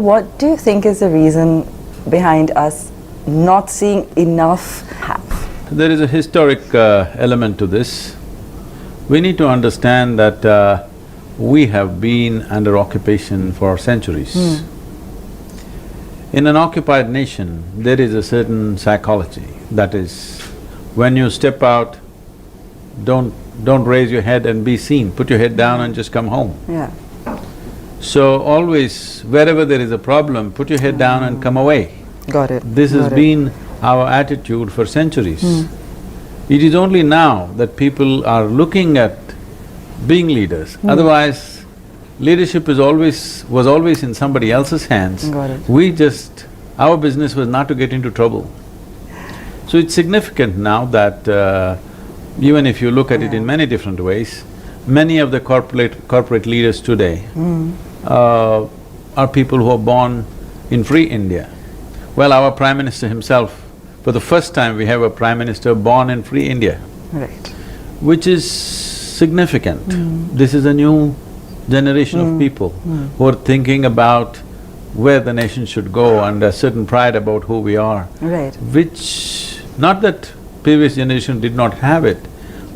What do you think is the reason behind us not seeing enough happen? There is a historic element to this. We need to understand that we have been under occupation for centuries. In an occupied nation, there is a certain psychology, that is, when you step out, don't raise your head and be seen, put your head down and just come home. Yeah. So always, wherever there is a problem, put your head down and come away. Got it. This has been our attitude for centuries. It is only now that people are looking at being leaders. Otherwise, leadership was always in somebody else's hands. Got it. Our business was not to get into trouble. So it's significant now that even if you look at it in many different ways, many of the corporate leaders today are people who are born in free India. Well, our Prime Minister himself, for the first time we have a Prime Minister born in free India. Right. Which is significant. This is a new generation of people who are thinking about where the nation should go and a certain pride about who we are. Right. Which… not that previous generation did not have it,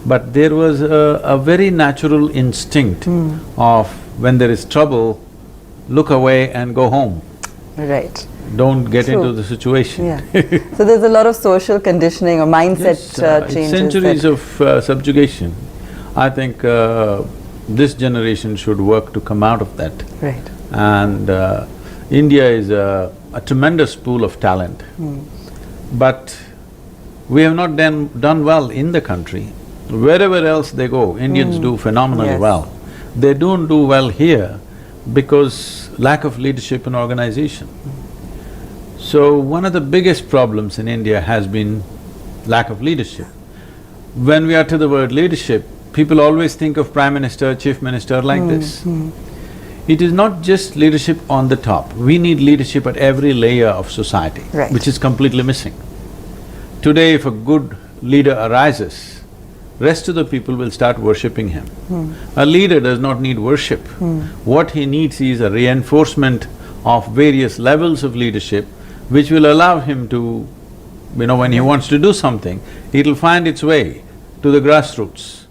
but there was a very natural instinct of when there is trouble, look away and go home. Right. Don't get into the situation. Yeah. So there's a lot of social conditioning or mindset changes. Centuries of subjugation. I think this generation should work to come out of that. Right. And India is a tremendous pool of talent. But we have not done well in the country. Wherever else they go, Indians do phenomenally well. They don't do well here because lack of leadership and organization. So one of the biggest problems in India has been lack of leadership. When we utter the word leadership, people always think of Prime Minister, Chief Minister like this. It is not just leadership on the top, we need leadership at every layer of society, which is completely missing. Today, if a good leader arises, rest of the people will start worshipping him. A leader does not need worship. What he needs is a reinforcement of various levels of leadership which will allow him to, when he wants to do something, it'll find its way to the grassroots.